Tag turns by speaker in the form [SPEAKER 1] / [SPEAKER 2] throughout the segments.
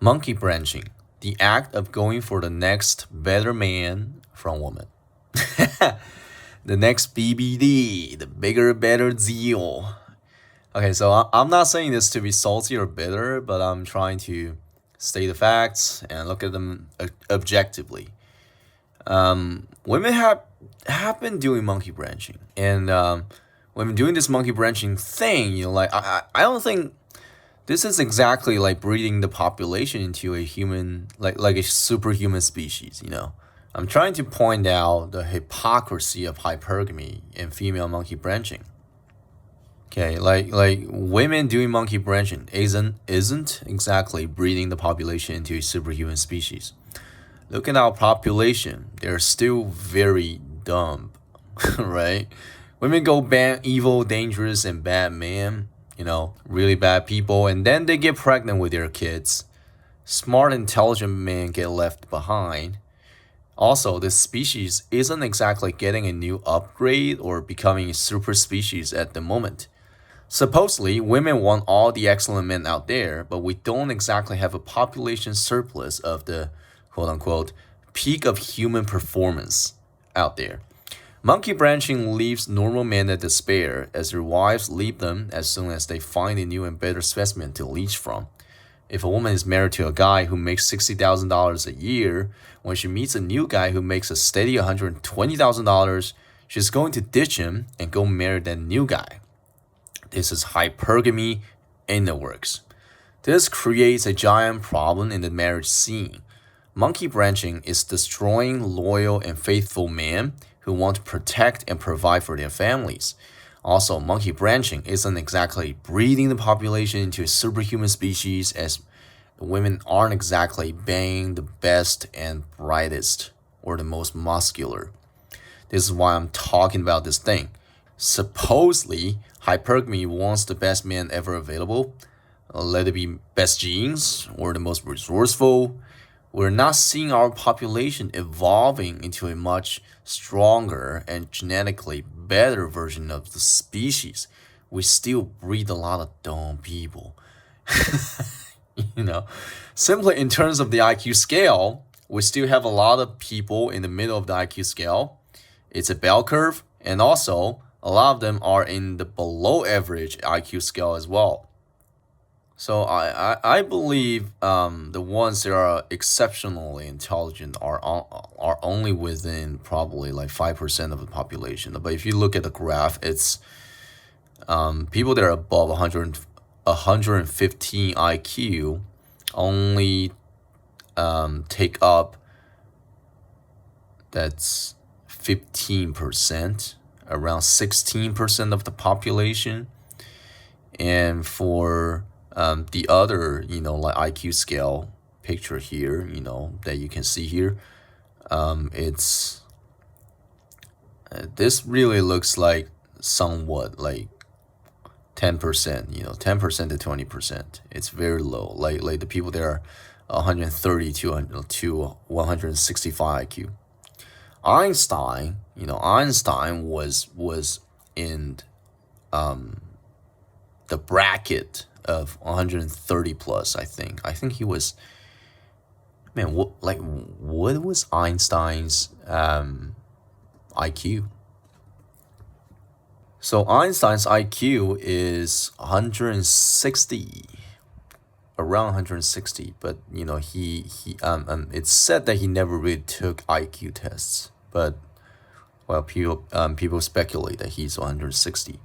[SPEAKER 1] Monkey branching, the act of going for the next better man from woman. The next BBD, the bigger, better zeal. Okay, so I'm not saying this to be salty or bitter, but I'm trying to state the facts and look at them objectively. Women have been doing monkey branching, and women doing this monkey branching thing, like I don't think this is exactly like breeding the population into a human, like a superhuman species. I'm trying to point out the hypocrisy of hypergamy and female monkey branching. Okay, like women doing monkey branching isn't exactly breeding the population into a superhuman species. Look at our population; they're still very dumb, right? Women go bad, evil, dangerous, and bad men. Really bad people, and then they get pregnant with their kids. Smart, intelligent men get left behind. Also, this species isn't exactly getting a new upgrade or becoming a super species at the moment. Supposedly, women want all the excellent men out there, but we don't exactly have a population surplus of the quote-unquote peak of human performance out there. Monkey branching leaves normal men at despair as their wives leave them as soon as they find a new and better specimen to leech from. If a woman is married to a guy who makes $60,000 a year, when she meets a new guy who makes a steady $120,000, she's going to ditch him and go marry that new guy. This is hypergamy in the works. This creates a giant problem in the marriage scene. Monkey branching is destroying loyal and faithful men who want to protect and provide for their families. Also, monkey branching isn't exactly breeding the population into a superhuman species, as women aren't exactly banging the best and brightest or the most muscular. This is why I'm talking about this thing. Supposedly, hypergamy wants the best man ever available. Let it be best genes or the most resourceful. We're not seeing our population evolving into a much stronger and genetically better version of the species. We still breed a lot of dumb people. Simply in terms of the IQ scale, we still have a lot of people in the middle of the IQ scale. It's a bell curve, and also a lot of them are in the below average IQ scale as well. So I believe the ones that are exceptionally intelligent are only within probably like 5% of the population. But if you look at the graph, it's people that are above 115 IQ only take up, that's 15%, around 16% of the population. And for the other, like IQ scale picture here, that you can see here, it's this really looks like somewhat like 10%, 10% to 20%. It's very low. Like the people that are 130 to 165 IQ. Einstein was in the bracket of 130 plus, I think. I think he was, what was Einstein's IQ? So Einstein's IQ is 160, around 160, but he it's said that he never really took IQ tests, but people speculate that he's 160.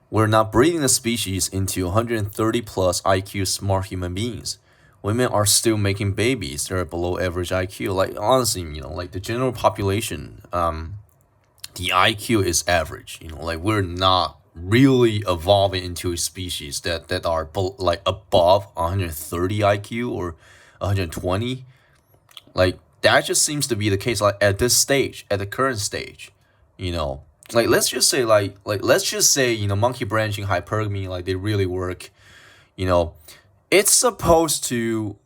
[SPEAKER 1] We're not breeding the species into 130 plus IQ smart human beings. Women are still making babies that are below average IQ. Like honestly, like the general population, the IQ is average. Like we're not really evolving into a species that are like above 130 IQ or 120. Like that just seems to be the case. Like at this stage, at the current stage, Like let's just say monkey branching, hypergamy, like they really work. It's supposed to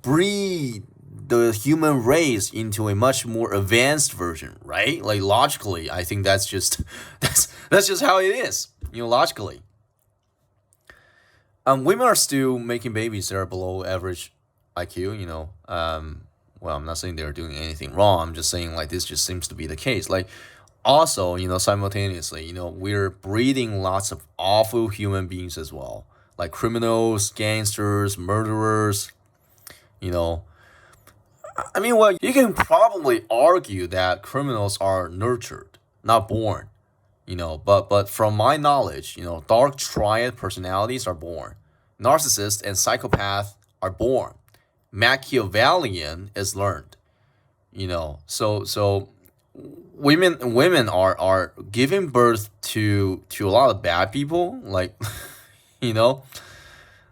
[SPEAKER 1] breed the human race into a much more advanced version, right? Like logically, I think that's just how it is, logically. Women are still making babies that are below average IQ. Well, I'm not saying they're doing anything wrong. I'm just saying like this just seems to be the case. Like, also, simultaneously, we're breeding lots of awful human beings as well, like criminals, gangsters, murderers. You know, I mean, well, you can probably argue that criminals are nurtured, not born. But from my knowledge, dark triad personalities are born. Narcissist and psychopath are born. Machiavellian is learned. So women are giving birth to a lot of bad people, like you know,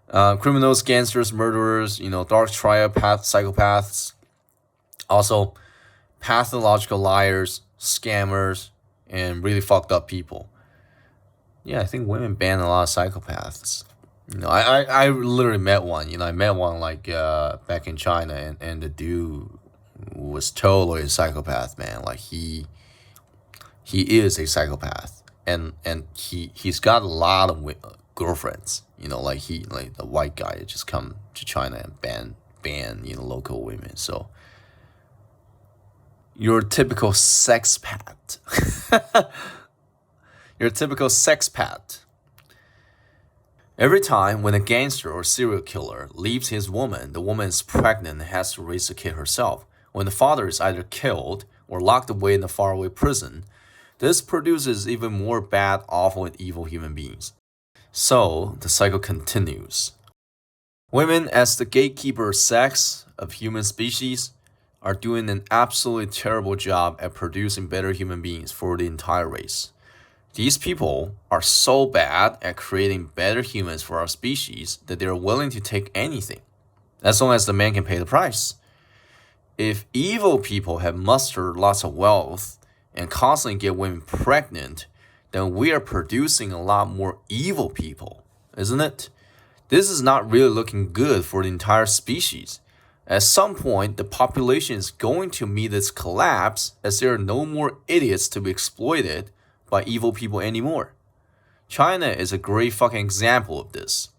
[SPEAKER 1] criminals, gangsters, murderers, dark triad psychopaths, also pathological liars, scammers, and really fucked up people. Yeah, I think women ban a lot of psychopaths. I literally met one. I met one like back in China, and the dude was totally a psychopath, man. Like he is a psychopath, and he's got a lot of girlfriends. Like like the white guy that just come to China and ban local women. So your typical sex pat. Your typical sex pat. Every time when a gangster or serial killer leaves his woman, the woman is pregnant and has to raise the kid herself. When the father is either killed or locked away in a faraway prison, this produces even more bad, awful, and evil human beings. So the cycle continues. Women, as the gatekeeper sex of human species, are doing an absolutely terrible job at producing better human beings for the entire race. These people are so bad at creating better humans for our species that they're willing to take anything, as long as the man can pay the price. If evil people have mustered lots of wealth and constantly get women pregnant, then we are producing a lot more evil people, isn't it? This is not really looking good for the entire species. At some point, the population is going to meet its collapse as there are no more idiots to be exploited by evil people anymore. China is a great fucking example of this.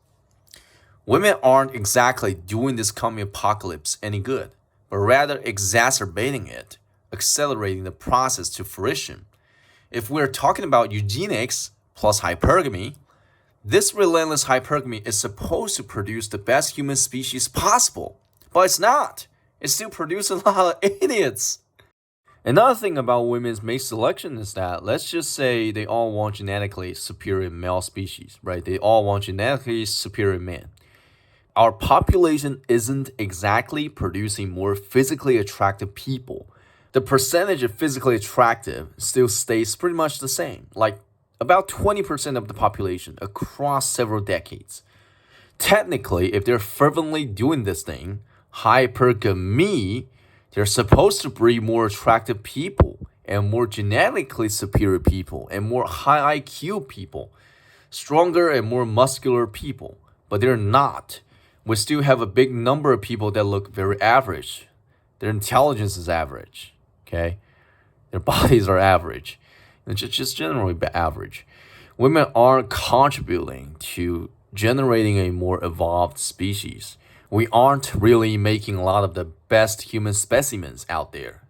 [SPEAKER 1] Women aren't exactly doing this coming apocalypse any good, but rather exacerbating it, accelerating the process to fruition. If we're talking about eugenics plus hypergamy, this relentless hypergamy is supposed to produce the best human species possible, but it's not. It still produces a lot of idiots. Another thing about women's mate selection is that, let's just say they all want genetically superior male species, right? They all want genetically superior men. Our population isn't exactly producing more physically attractive people. The percentage of physically attractive still stays pretty much the same, like about 20% of the population across several decades. Technically, if they're fervently doing this thing, hypergamy, they're supposed to breed more attractive people and more genetically superior people and more high IQ people, stronger and more muscular people, but they're not. We still have a big number of people that look very average. Their intelligence is average, okay? Their bodies are average. It's just generally average. Women aren't contributing to generating a more evolved species. We aren't really making a lot of the best human specimens out there.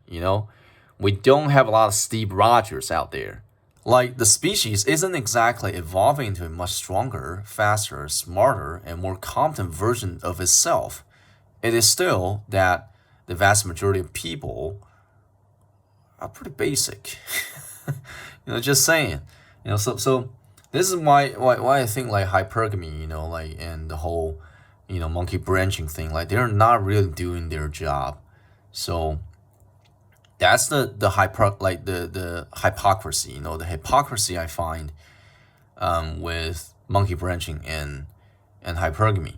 [SPEAKER 1] We don't have a lot of Steve Rogers out there. Like, the species isn't exactly evolving into a much stronger, faster, smarter, and more competent version of itself. It is still that the vast majority of people are pretty basic. Just saying. So this is why I think like hypergamy, like, and the whole monkey branching thing, like they're not really doing their job. So that's the hypocrisy, the hypocrisy I find with monkey branching and hypergamy.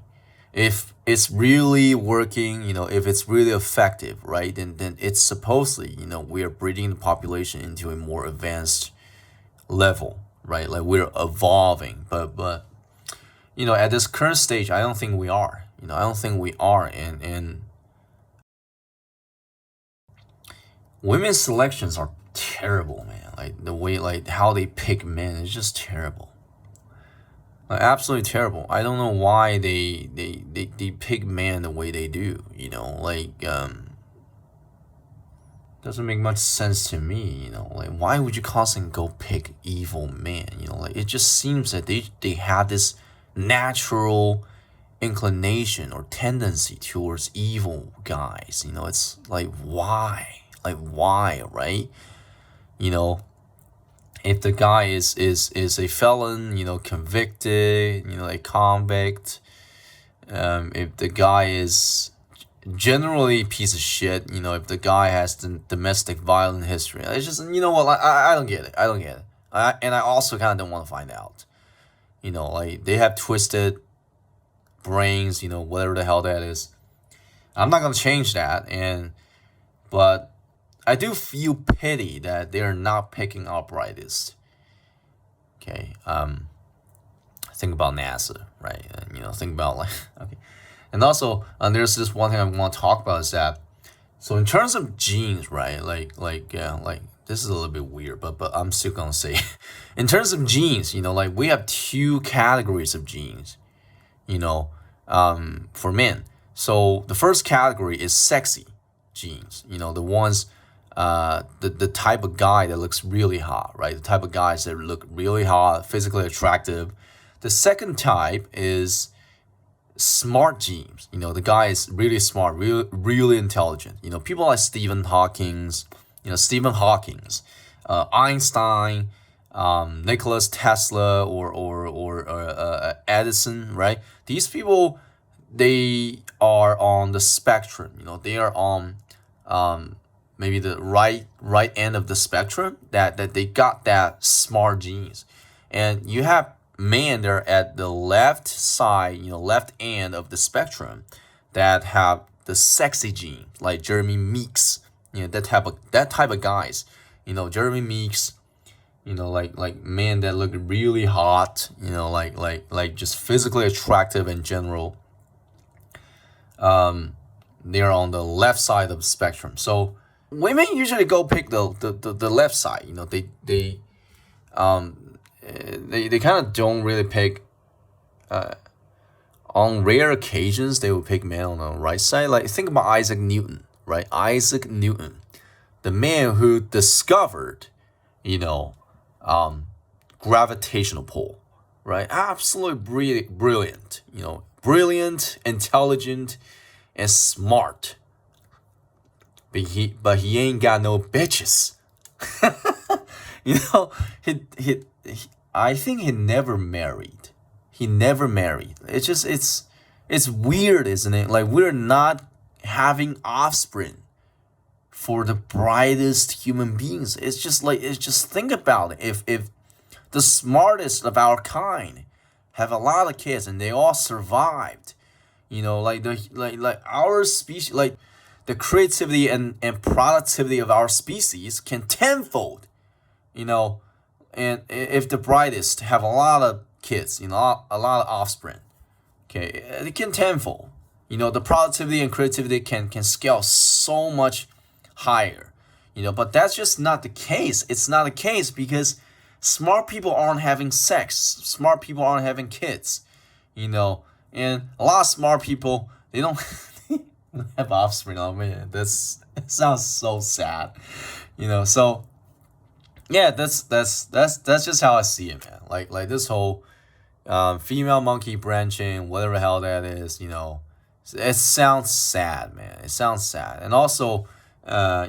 [SPEAKER 1] If it's really working, if it's really effective, right, then it's supposedly, we are breeding the population into a more advanced level, right? Like we're evolving, but at this current stage, I don't think we are. I don't think we are, and women's selections are terrible, man. Like the way, like how they pick men is just terrible. Like, absolutely terrible. I don't know why they pick men the way they do. Doesn't make much sense to me. Like, why would you constantly go pick evil men? Like, it just seems that they have this natural inclination or tendency towards evil guys. It's like, why? Like, why, right? You know, if the guy is a felon, convicted, a convict, if the guy is generally a piece of shit, if the guy has the domestic violent history, it's just, what, I don't get it. I don't get it. And I also kind of don't want to find out. Like, they have twisted brains, whatever the hell that is. I'm not gonna change that, but I do feel pity that they're not picking up brightest. Okay, think about NASA, right? And think about, like, okay, and also there's this one thing I want to talk about is that, so in terms of genes, right? Like this is a little bit weird, but I'm still gonna say, in terms of genes, like, we have two categories of genes, for men. So the first category is sexy genes. The ones, the type of guy that looks really hot, right? The type of guys that look really hot, physically attractive. The second type is smart genes. The guy is really smart, really intelligent. People like Stephen Hawking's, Einstein, Nicholas Tesla, or Edison, right? These people, they are on the spectrum. They are on, maybe the right end of the spectrum, that they got that smart genes. And you have men that are at the left side, left end of the spectrum, that have the sexy gene, like Jeremy Meeks, that type of guys. Jeremy Meeks, like men that look really hot, like just physically attractive in general. They're on the left side of the spectrum. So women usually go pick the left side. They kind of don't really pick. On rare occasions, they will pick men on the right side. Like, think about Isaac Newton, right? Isaac Newton, the man who discovered, gravitational pull, right? Absolutely brilliant, brilliant, intelligent, and smart. But he ain't got no bitches. you know, he I think he never married. He never married. It's weird, isn't it? Like, we're not having offspring for the brightest human beings. It's just think about it. If the smartest of our kind have a lot of kids and they all survived, like our species, like the creativity and productivity of our species can tenfold, you know, and if the brightest have a lot of kids, a lot of offspring, okay, it can tenfold. The productivity and creativity can scale so much higher, but that's just not the case. It's not the case because smart people aren't having sex. Smart people aren't having kids, and a lot of smart people, they don't have offspring. Oh man, that sounds so sad, so yeah, that's just how I see it, man. Like this whole female monkey branching, whatever the hell that is, it sounds sad, man. It sounds sad. And also,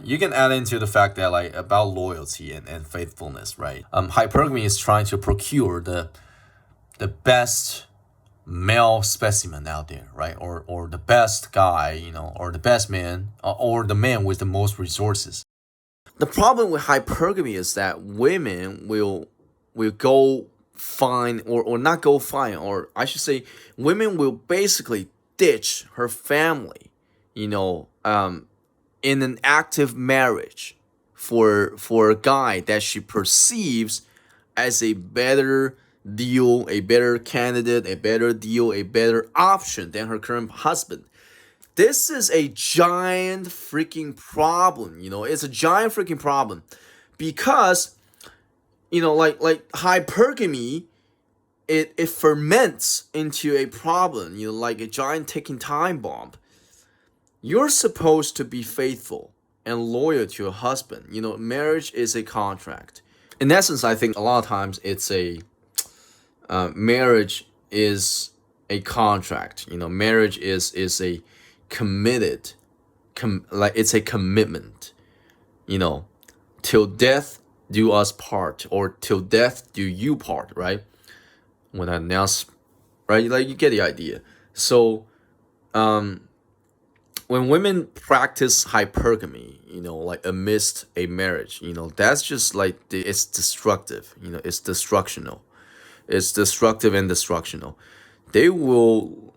[SPEAKER 1] you can add into the fact that, like, about loyalty and faithfulness, right? Hypergamy is trying to procure the best male specimen out there, right? Or the best guy, or the best man, or the man with the most resources. The problem with hypergamy is that women will go find, or not go find, or I should say, women will basically ditch her family, in an active marriage for a guy that she perceives as a better deal, a better candidate, a better deal, a better option than her current husband. This is a giant freaking problem, it's a giant freaking problem because, like hypergamy it ferments into a problem, like a giant ticking time bomb. You're supposed to be faithful and loyal to your husband. Marriage is a contract. In essence, I think a lot of times it's a marriage is a contract. Marriage is a committed, like it's a commitment. You know, till death do us part, or till death do you part, right? When I announce, right, like you get the idea. So, when women practice hypergamy, like amidst a marriage, that's just like it's destructive. It's destructional. It's destructive and destructional. They will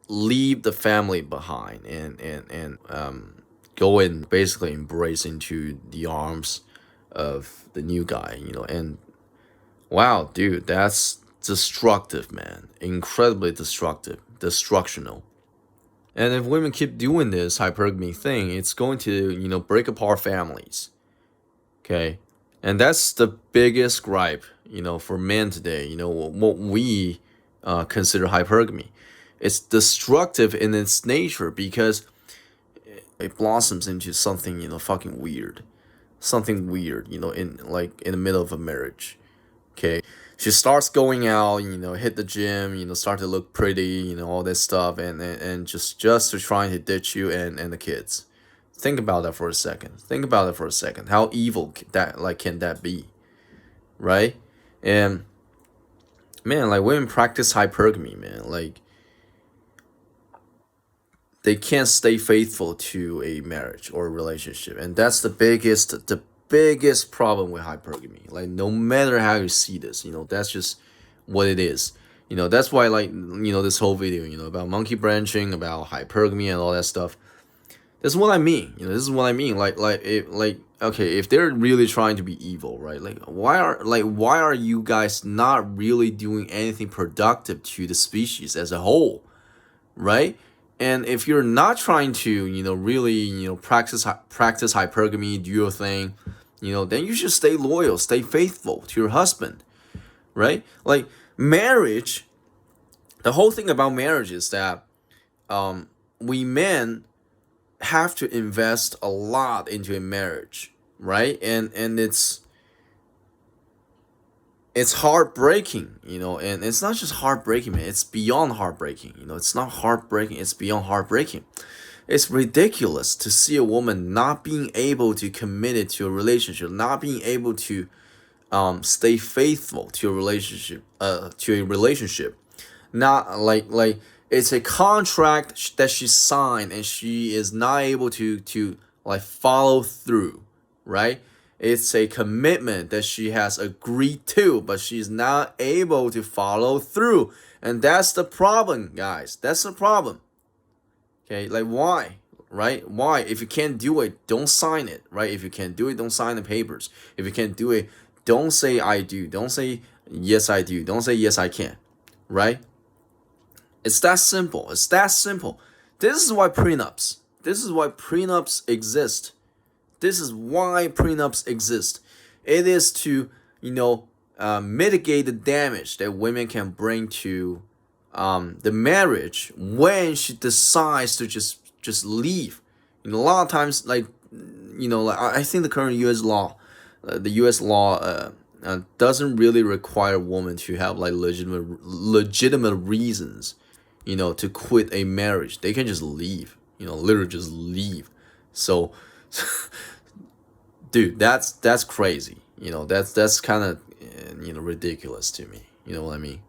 [SPEAKER 1] leave the family behind and go and basically embrace into the arms of the new guy. And wow, dude, that's destructive, man. Incredibly destructive, destructional. And if women keep doing this hypergamy thing, it's going to, break apart families. Okay. And that's the biggest gripe, for men today, what we consider hypergamy. It's destructive in its nature because it blossoms into something, fucking weird. Something weird, in the middle of a marriage. Okay. She starts going out, hit the gym, start to look pretty, all this stuff, and just to trying to ditch you and the kids. Think about that for a second. Think about it for a second. How evil can that be, right? And man, like women practice hypergamy, man. Like they can't stay faithful to a marriage or a relationship, and that's the biggest problem with hypergamy. Like no matter how you see this, that's just what it is. That's why like this whole video, about monkey branching, about hypergamy and all that stuff. This is what I mean. This is what I mean. Okay, if they're really trying to be evil, right? Why are you guys not really doing anything productive to the species as a whole, right? And if you're not trying to, really, practice hypergamy, do your thing, then you should stay loyal, stay faithful to your husband, right? Like marriage, the whole thing about marriage is that we men have to invest a lot into a marriage, right? And it's heartbreaking, and it's not just heartbreaking, man. It's beyond heartbreaking. It's not heartbreaking. It's beyond heartbreaking. It's ridiculous to see a woman not being able to commit it to a relationship, not being able to stay faithful to a relationship, not like it's a contract that she signed and she is not able to like follow through, right? It's a commitment that she has agreed to, but she's not able to follow through. And that's the problem, guys. That's the problem. Okay, like why? Right? Why? If you can't do it, don't sign it, right? If you can't do it, don't sign the papers. If you can't do it, don't say I do. Don't say yes I do. Don't say yes I can. Right? It's that simple. It's that simple. This is why prenups exist. This is why prenups exist. It is to, mitigate the damage that women can bring to the marriage when she decides to just leave. A lot of times, like I think the current U.S. law, doesn't really require a woman to have like legitimate reasons, to quit a marriage. They can just leave. Literally just leave. So. Dude, that's crazy. That's kind of ridiculous to me. You know what I mean?